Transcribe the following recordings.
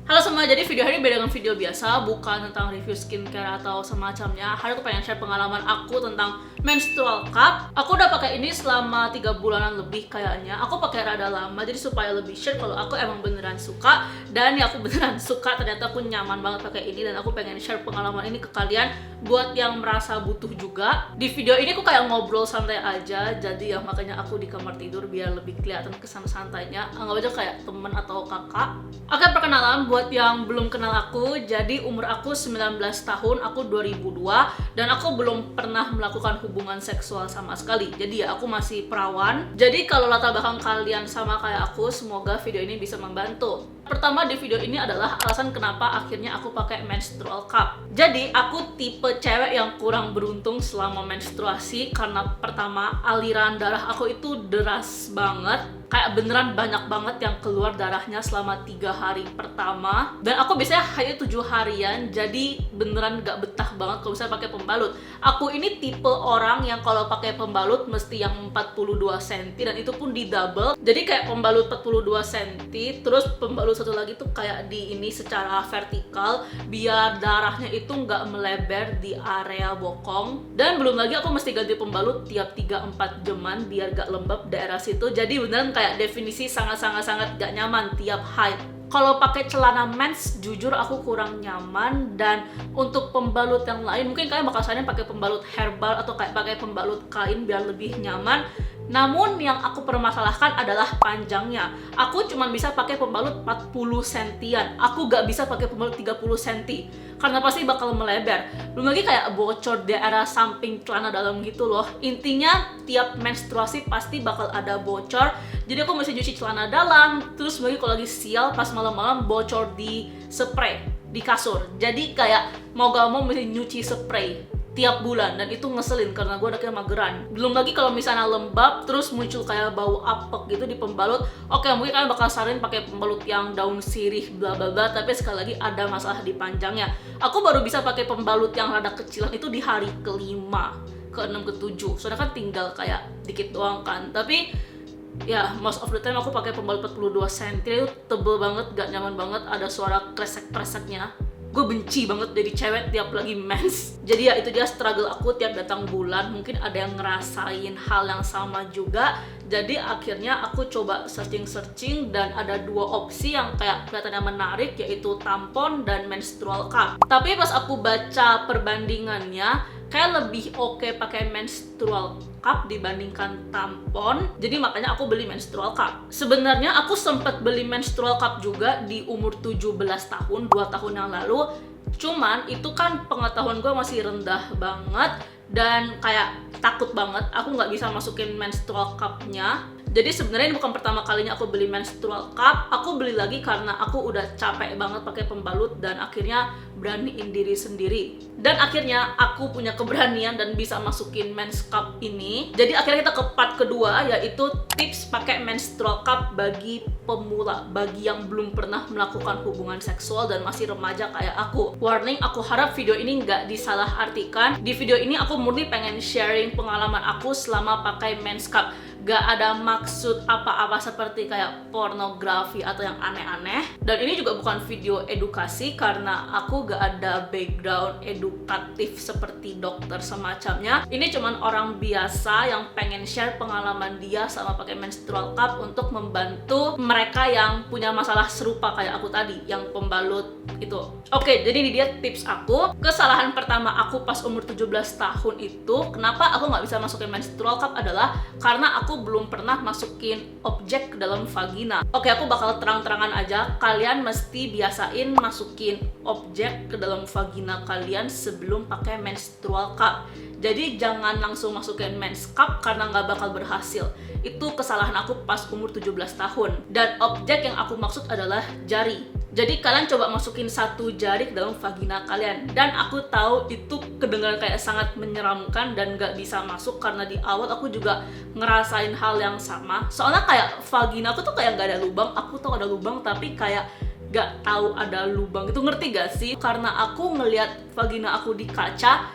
Halo semua, jadi video hari ini beda dengan video biasa, bukan tentang review skincare atau semacamnya. Hari ini aku pengen share pengalaman aku tentang menstrual cup. Aku udah pakai ini selama 3 bulanan lebih kayaknya. Aku pakai rada lama, jadi supaya lebih sure kalau aku emang beneran suka. Dan ya aku beneran suka, ternyata aku nyaman banget pakai ini. Dan aku pengen share pengalaman ini ke kalian buat yang merasa butuh juga. Di video ini aku kayak ngobrol santai aja, jadi ya makanya aku di kamar tidur biar lebih kelihatan kesan santainya. Anggap aja kayak temen atau kakak. Oke, perkenalan buat yang belum kenal aku. Jadi umur aku 19 tahun, aku 2002 dan aku belum pernah melakukan hubungan seksual sama sekali. Jadi ya aku masih perawan. Jadi kalau latar belakang kalian sama kayak aku, semoga video ini bisa membantu. Pertama di video ini adalah alasan kenapa akhirnya aku pakai menstrual cup. Jadi aku tipe cewek yang kurang beruntung selama menstruasi karena pertama aliran darah aku itu deras banget. Kayak beneran banyak banget yang keluar darahnya selama 3 hari pertama. Dan aku biasanya hanya 7 harian, jadi beneran gak betah banget kalau misalnya pakai pembalut. Aku ini tipe orang yang kalau pakai pembalut mesti yang 42 cm dan itu pun di double. Jadi kayak pembalut 42 cm, terus pembalut satu lagi tuh kayak di ini secara vertikal biar darahnya itu nggak melebar di area bokong. Dan belum lagi aku mesti ganti pembalut tiap 3-4 jaman biar gak lembab daerah situ. Jadi beneran kayak definisi sangat gak nyaman tiap haid. Kalau pakai celana mens, jujur aku kurang nyaman. Dan untuk pembalut yang lain, mungkin kalian bakal saranin pakai pembalut herbal atau kayak pakai pembalut kain biar lebih nyaman. Namun yang aku permasalahkan adalah panjangnya. Aku cuma bisa pakai pembalut 40 sentian. Aku gak bisa pakai pembalut 30 senti karena pasti bakal melebar. Belum lagi kayak bocor di area samping celana dalam gitu loh. Intinya tiap menstruasi pasti bakal ada bocor. Jadi aku mesti cuci celana dalam. Terus lagi kalau lagi sial pas malam-malam bocor di spray di kasur. Jadi kayak mau gak mau mesti nyuci spray tiap bulan dan itu ngeselin karena gue anaknya mageran. Belum lagi kalau misalnya lembab terus muncul kayak bau apek gitu di pembalut. Oke, mungkin kalian bakal saranin pakai pembalut yang daun sirih bla bla bla, tapi sekali lagi ada masalah di panjangnya. Aku baru bisa pakai pembalut yang rada kecilan itu di hari kelima, ke-6, ke-7. Soalnya kan tinggal kayak dikit doang kan. Tapi ya most of the time aku pakai pembalut 42 cm itu tebel banget, gak nyaman banget, ada suara kresek-kreseknya. Gue benci banget jadi cewek tiap lagi mens. Jadi ya itu dia struggle aku tiap datang bulan. Mungkin ada yang ngerasain hal yang sama juga. Jadi akhirnya aku coba searching dan ada 2 opsi yang kayak kelihatannya menarik, yaitu tampon dan menstrual cup. Tapi pas aku baca perbandingannya, kayak lebih oke pakai menstrual cup dibandingkan tampon. Jadi makanya aku beli menstrual cup. Sebenarnya aku sempat beli menstrual cup juga di umur 17 tahun, 2 tahun yang lalu. Cuman itu kan pengetahuan gue masih rendah banget dan kayak takut banget aku nggak bisa masukin menstrual cup-nya. Jadi sebenarnya ini bukan pertama kalinya aku beli menstrual cup. Aku beli lagi karena aku udah capek banget pakai pembalut dan akhirnya beraniin diri sendiri. Dan akhirnya aku punya keberanian dan bisa masukin mens cup ini. Jadi akhirnya kita ke part kedua, yaitu tips pakai menstrual cup bagi pemula, bagi yang belum pernah melakukan hubungan seksual dan masih remaja kayak aku. Warning, aku harap video ini nggak disalahartikan. Di video ini aku murni pengen sharing pengalaman aku selama pakai mens cup. Gak ada maksud apa-apa seperti kayak pornografi atau yang aneh-aneh. Dan ini juga bukan video edukasi karena aku gak ada background edukatif seperti dokter semacamnya. Ini cuman orang biasa yang pengen share pengalaman dia sama pakai menstrual cup untuk membantu mereka yang punya masalah serupa kayak aku tadi, yang pembalut itu. Oke, jadi ini dia tips aku. Kesalahan pertama aku pas umur 17 tahun itu, kenapa aku gak bisa masukin menstrual cup adalah karena aku belum pernah masukin objek ke dalam vagina. Oke, aku bakal terang-terangan aja. Kalian mesti biasain masukin objek ke dalam vagina kalian sebelum pakai menstrual cup. Jadi jangan langsung masukin mens cup karena nggak bakal berhasil. Itu kesalahan aku pas umur 17 tahun. Dan objek yang aku maksud adalah jari. Jadi kalian coba masukin 1 jari ke dalam vagina kalian. Dan aku tahu itu kedengaran kayak sangat menyeramkan dan gak bisa masuk karena di awal aku juga ngerasain hal yang sama. Soalnya kayak vagina aku tuh kayak gak ada lubang. Aku tahu ada lubang tapi kayak gak tahu ada lubang. Itu ngerti gak sih? Karena aku ngelihat vagina aku di kaca,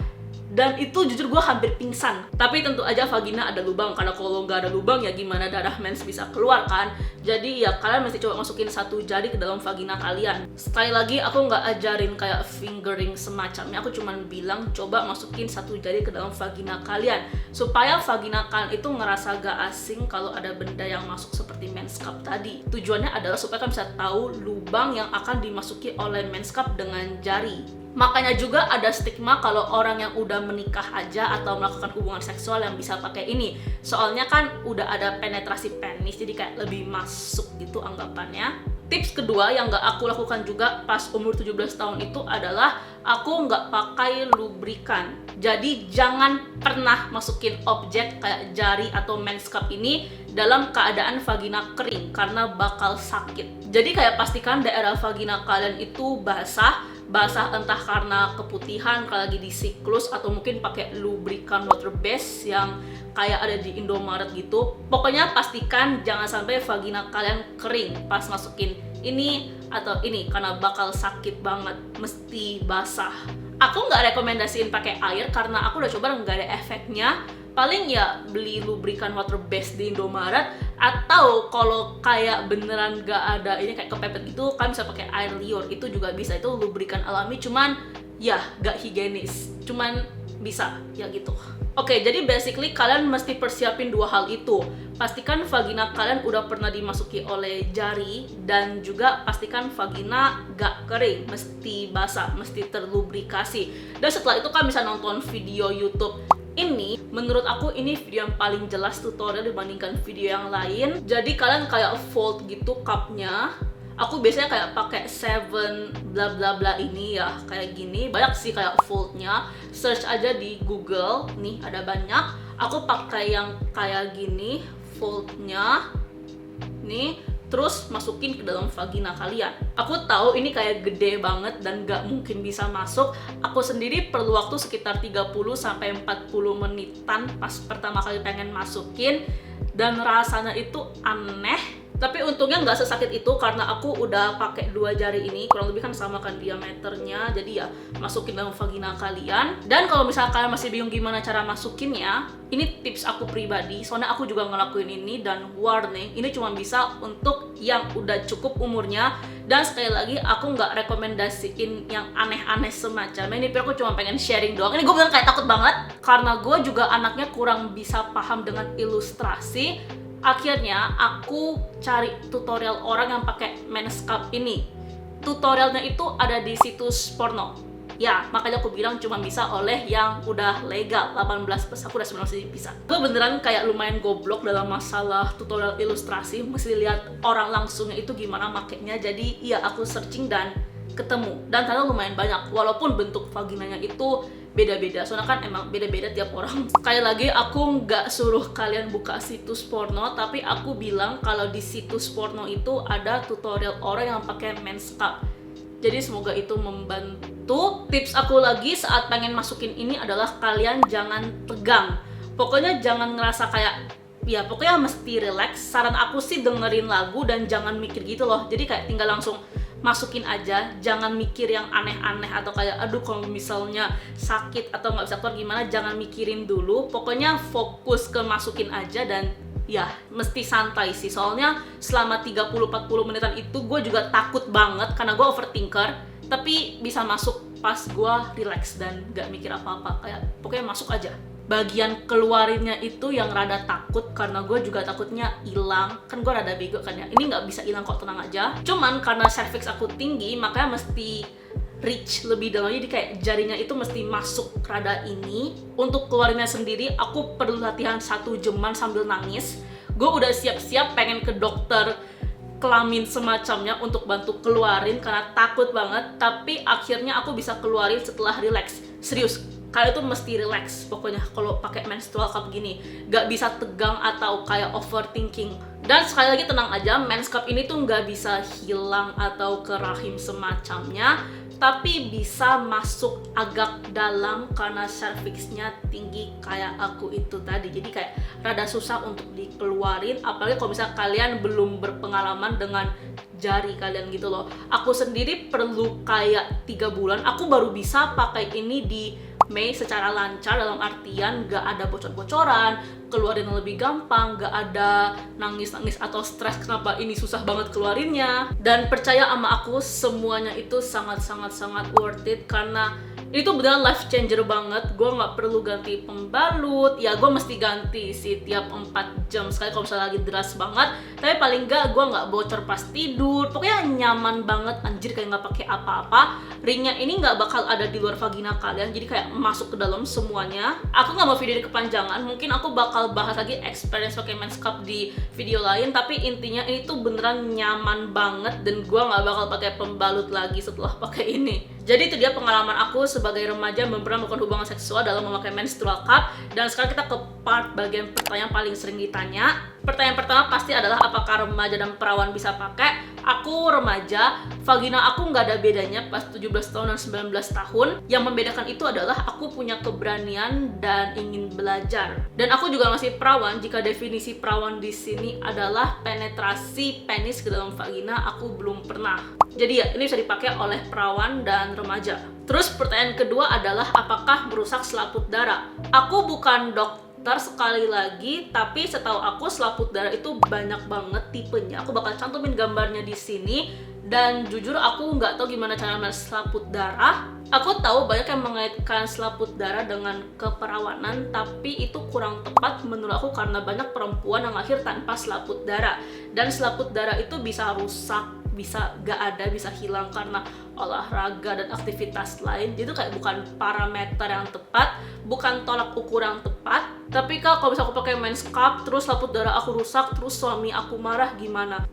dan itu jujur gue hampir pingsan. Tapi tentu aja vagina ada lubang, karena kalau nggak ada lubang ya gimana darah mens bisa keluar kan. Jadi ya kalian mesti coba masukin satu jari ke dalam vagina kalian. Sekali lagi aku nggak ajarin kayak fingering semacamnya, aku cuman bilang coba masukin satu jari ke dalam vagina kalian supaya vagina kalian itu ngerasa gak asing kalau ada benda yang masuk seperti mens cup tadi. Tujuannya adalah supaya kalian bisa tahu lubang yang akan dimasuki oleh mens cup dengan jari. Makanya juga ada stigma kalau orang yang udah menikah aja atau melakukan hubungan seksual yang bisa pakai ini. Soalnya kan udah ada penetrasi penis, jadi kayak lebih masuk gitu anggapannya. Tips kedua yang gak aku lakukan juga pas umur 17 tahun itu adalah aku gak pakai lubrikan. Jadi jangan pernah masukin objek kayak jari atau mens cup ini dalam keadaan vagina kering karena bakal sakit. Jadi kayak pastikan daerah vagina kalian itu basah entah karena keputihan kalau lagi di siklus atau mungkin pakai lubrikan water base yang kayak ada di Indomaret gitu. Pokoknya pastikan jangan sampai vagina kalian kering pas masukin ini atau ini karena bakal sakit banget, mesti basah. Aku nggak rekomendasiin pakai air karena aku udah coba nggak ada efeknya. Paling ya beli lubrikan water base di Indomaret, atau kalau kayak beneran gak ada ini kayak kepepet gitu kan bisa pakai air liur, itu juga bisa, itu lubrikan alami cuman ya gak higienis, cuman bisa ya gitu. Oke, jadi basically kalian mesti persiapin dua hal itu. Pastikan vagina kalian udah pernah dimasuki oleh jari, dan juga pastikan vagina gak kering, mesti basah, mesti terlubrikasi. Dan setelah itu kalian bisa nonton video YouTube. Ini menurut aku ini video yang paling jelas tutorial dibandingkan video yang lain. Jadi kalian kayak fold gitu cupnya. Aku biasanya kayak pakai 7 bla bla bla ini ya, kayak gini. Banyak sih kayak foldnya. Search aja di Google, nih ada banyak. Aku pakai yang kayak gini foldnya, nih. Terus masukin ke dalam vagina kalian. Aku tahu ini kayak gede banget dan gak mungkin bisa masuk. Aku sendiri perlu waktu sekitar 30-40 menitan pas pertama kali pengen masukin. Dan rasanya itu aneh. Tapi untungnya nggak sesakit itu karena aku udah pakai 2 jari ini, kurang lebih kan sama kan diameternya, jadi ya masukin dalam vagina kalian. Dan kalau misalnya kalian masih bingung gimana cara masukinnya, ini tips aku pribadi, soalnya aku juga ngelakuin ini, dan warning, ini cuma bisa untuk yang udah cukup umurnya. Dan sekali lagi aku nggak rekomendasiin yang aneh-aneh semacamnya, ini aku cuma pengen sharing doang. Ini gue bener kayak takut banget karena gue juga anaknya kurang bisa paham dengan ilustrasi. Akhirnya aku cari tutorial orang yang pakai mens cup ini. Tutorialnya itu ada di situs porno. Ya, makanya aku bilang cuma bisa oleh yang udah legal, 18+, aku udah 19 jadi bisa. Gue beneran kayak lumayan goblok dalam masalah tutorial ilustrasi, mesti lihat orang langsungnya itu gimana makainya. Jadi ya aku searching dan ketemu. Dan ternyata lumayan banyak, walaupun bentuk vaginanya itu beda-beda, soalnya kan emang beda-beda tiap orang. Sekali lagi aku nggak suruh kalian buka situs porno, tapi aku bilang kalau di situs porno itu ada tutorial orang yang pakai mens cup. Jadi semoga itu membantu. Tips aku lagi saat pengen masukin ini adalah kalian jangan tegang. Pokoknya jangan ngerasa kayak ya pokoknya mesti relax. Saran aku sih dengerin lagu dan jangan mikir gitu loh. Jadi kayak tinggal langsung masukin aja, jangan mikir yang aneh-aneh atau kayak aduh kalau misalnya sakit atau nggak bisa keluar gimana, jangan mikirin dulu. Pokoknya fokus ke masukin aja dan ya mesti santai sih, soalnya selama 30-40 menitan itu gue juga takut banget karena gue overthinker, tapi bisa masuk pas gue relax dan nggak mikir apa-apa, kayak pokoknya masuk aja. Bagian keluarinnya itu yang rada takut karena gue juga takutnya hilang, kan gue rada bego kan ya, ini nggak bisa hilang kok, tenang aja. Cuman karena cervix aku tinggi makanya mesti reach lebih dalam, jadi kayak jarinya itu mesti masuk rada ini. Untuk keluarinnya sendiri aku perlu latihan 1 jaman sambil nangis. Gue udah siap-siap pengen ke dokter kelamin semacamnya untuk bantu keluarin karena takut banget, tapi akhirnya aku bisa keluarin setelah relax. Serius, kalian tuh mesti relax pokoknya kalau pakai menstrual cup gini, gak bisa tegang atau kayak overthinking. Dan sekali lagi tenang aja, mens cup ini tuh gak bisa hilang atau ke rahim semacamnya, tapi bisa masuk agak dalam karena cervixnya tinggi kayak aku itu tadi, jadi kayak rada susah untuk dikeluarin, apalagi kalau misalnya kalian belum berpengalaman dengan jari kalian gitu loh. Aku sendiri perlu kayak 3 bulan, aku baru bisa pakai ini di Mei secara lancar, dalam artian gak ada bocor-bocoran, keluarin yang lebih gampang, gak ada nangis-nangis atau stres kenapa ini susah banget keluarinnya. Dan percaya sama aku, semuanya itu sangat-sangat worth it karena itu beneran life changer banget. Gue nggak perlu ganti pembalut, ya gue mesti ganti sih tiap 4 jam sekali kalau misalnya lagi deras banget, tapi paling nggak gue nggak bocor pas tidur. Pokoknya nyaman banget, anjir, kayak nggak pakai apa-apa. Ringnya ini nggak bakal ada di luar vagina kalian, jadi kayak masuk ke dalam semuanya. Aku nggak mau video ini kepanjangan, mungkin aku bakal bahas lagi experience pakai Men's Cup di video lain, tapi intinya ini tuh beneran nyaman banget dan gue nggak bakal pakai pembalut lagi setelah pakai ini. Jadi itu dia pengalaman aku sebagai remaja yang pernah melakukan hubungan seksual dalam memakai menstrual cup. Dan sekarang kita ke part bagian pertanyaan paling sering ditanya. Pertanyaan pertama pasti adalah apakah remaja dan perawan bisa pakai? Aku remaja, vagina aku nggak ada bedanya pas 17 tahun dan 19 tahun. Yang membedakan itu adalah aku punya keberanian dan ingin belajar. Dan aku juga masih perawan jika definisi perawan di sini adalah penetrasi penis ke dalam vagina, aku belum pernah. Jadi ya, ini bisa dipakai oleh perawan dan remaja. Terus pertanyaan kedua adalah apakah merusak selaput darah? Aku bukan dokter sekali lagi, tapi setahu aku selaput darah itu banyak banget tipenya. Aku bakal cantumin gambarnya di sini. Dan jujur aku nggak tahu gimana cara melihat selaput darah. Aku tahu banyak yang mengaitkan selaput darah dengan keperawanan, tapi itu kurang tepat menurut aku karena banyak perempuan yang lahir tanpa selaput darah. Dan selaput darah itu bisa rusak, bisa gak ada, bisa hilang karena olahraga dan aktivitas lain. Jadi itu kayak bukan parameter yang tepat, bukan tolak ukur yang tepat. Tapi kak, kalau misalnya aku pakai Men's Cup terus selaput darah aku rusak, terus suami aku marah, gimana?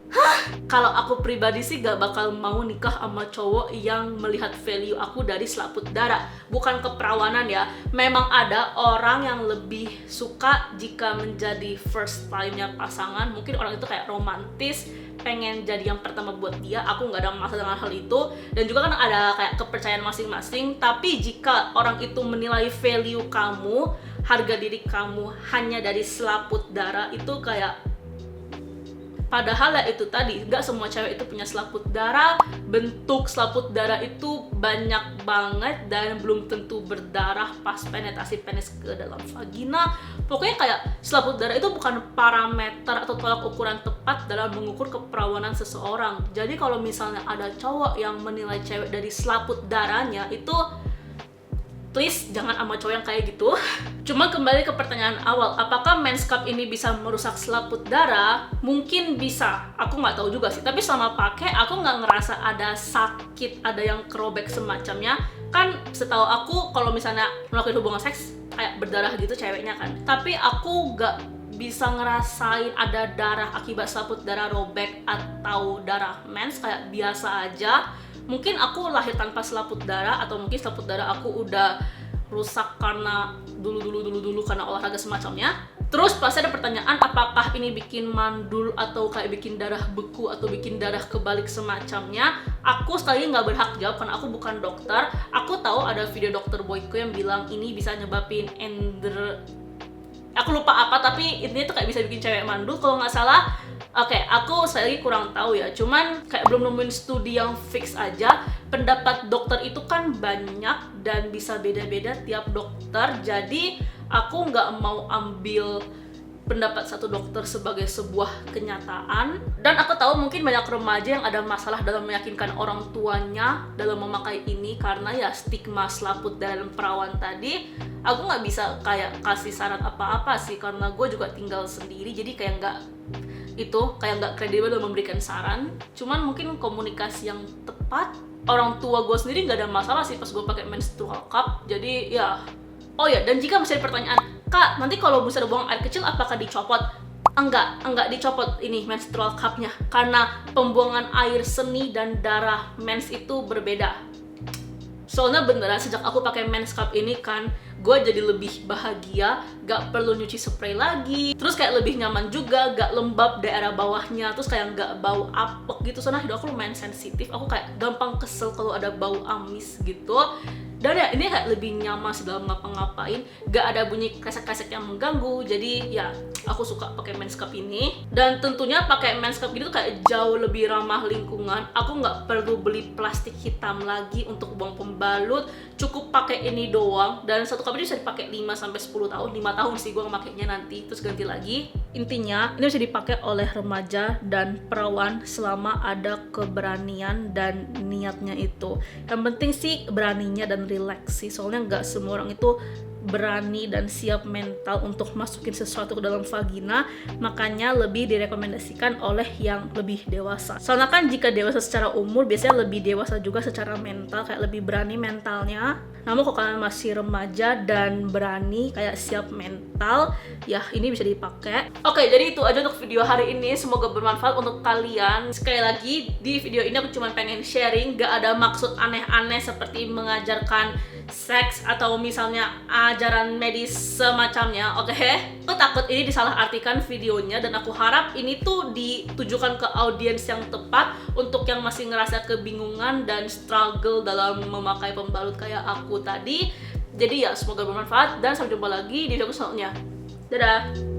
Kalau aku pribadi sih gak bakal mau nikah sama cowok yang melihat value aku dari selaput darah. Bukan keperawanan ya, memang ada orang yang lebih suka jika menjadi first time-nya pasangan. Mungkin orang itu kayak romantis, pengen jadi yang pertama buat dia. Aku nggak ada masalah dengan hal itu. Dan juga kan ada kayak kepercayaan masing-masing. Tapi jika orang itu menilai value kamu, harga diri kamu hanya dari selaput darah, itu kayak, padahal ya itu tadi, nggak semua cewek itu punya selaput darah. Bentuk selaput darah itu banyak banget dan belum tentu berdarah pas penetrasi penis ke dalam vagina. Pokoknya kayak selaput darah itu bukan parameter atau tolak ukuran tepat dalam mengukur keperawanan seseorang. Jadi kalau misalnya ada cowok yang menilai cewek dari selaput darahnya, itu please jangan sama cowok yang kayak gitu. Cuma kembali ke pertanyaan awal, apakah Men's Cup ini bisa merusak selaput darah? Mungkin bisa, aku nggak tahu juga sih. Tapi selama pakai, aku nggak ngerasa ada sakit, ada yang kerobek semacamnya. Kan setahu aku kalau misalnya melakukan hubungan seks kayak berdarah gitu ceweknya kan. Tapi aku nggak bisa ngerasain ada darah akibat selaput darah robek atau darah mens, kayak biasa aja. Mungkin aku lahir tanpa selaput darah, atau mungkin selaput darah aku udah rusak karena dulu karena olahraga semacamnya. Terus pasti ada pertanyaan, apakah ini bikin mandul atau kayak bikin darah beku atau bikin darah kebalik semacamnya? Aku sekali nggak berhak jawab karena aku bukan dokter. Aku tahu ada video dokter Boyko yang bilang ini bisa nyebabin aku lupa apa, tapi intinya tuh kayak bisa bikin cewek mandul kalau nggak salah. Oke, aku sekali lagi kurang tahu ya. Cuman kayak belum nemuin studi yang fix aja. Pendapat dokter itu kan banyak dan bisa beda-beda tiap dokter. Jadi aku nggak mau ambil pendapat satu dokter sebagai sebuah kenyataan. Dan aku tahu mungkin banyak remaja yang ada masalah dalam meyakinkan orang tuanya dalam memakai ini karena ya stigma selaput dan perawan tadi. Aku nggak bisa kayak kasih saran apa-apa sih karena gue juga tinggal sendiri, jadi kayak nggak kredibel dalam memberikan saran. Cuman mungkin komunikasi yang tepat. Orang tua gue sendiri nggak ada masalah sih pas gue pakai menstrual cup. Jadi ya, oh ya, dan jika masih ada pertanyaan, kak, nanti kalau misalnya buang air kecil apakah dicopot? Enggak dicopot ini menstrual cup-nya, karena pembuangan air seni dan darah mens itu berbeda. Soalnya beneran sejak aku pakai Men's Cup ini kan, gue jadi lebih bahagia, gak perlu nyuci spray lagi, terus kayak lebih nyaman juga, gak lembab daerah bawahnya, terus kayak gak bau apek gitu. Soalnya hidup aku lumayan sensitif, aku kayak gampang kesel kalau ada bau amis gitu. Dan ya ini kayak lebih nyaman sih dalam ngapa-ngapain, gak ada bunyi kresek-kresek yang mengganggu. Jadi ya aku suka pakai men's cup ini. Dan tentunya pakai men's cup ini tuh kayak jauh lebih ramah lingkungan. Aku nggak perlu beli plastik hitam lagi untuk buang pembalut, cukup pakai ini doang. Dan satu cup ini bisa dipakai 5-10 tahun. 5 tahun sih gue ngemakainya, nanti terus ganti lagi. Intinya ini bisa dipakai oleh remaja dan perawan selama ada keberanian dan niatnya itu. Yang penting sih beraninya dan relax sih, soalnya nggak semua orang itu berani dan siap mental untuk masukin sesuatu ke dalam vagina, makanya lebih direkomendasikan oleh yang lebih dewasa. Soalnya kan jika dewasa secara umur biasanya lebih dewasa juga secara mental, kayak lebih berani mentalnya. Namun kalau kalian masih remaja dan berani kayak siap mental, ya ini bisa dipakai. Oke, jadi itu aja untuk video hari ini, semoga bermanfaat untuk kalian. Sekali lagi di video ini aku cuma pengen sharing, gak ada maksud aneh-aneh seperti mengajarkan seks atau misalnya ajaran medis semacamnya, oke? Aku takut ini disalahartikan videonya, dan aku harap ini tuh ditujukan ke audiens yang tepat untuk yang masih ngerasa kebingungan dan struggle dalam memakai pembalut kayak aku tadi. Jadi ya semoga bermanfaat dan sampai jumpa lagi di video selanjutnya. Dadah!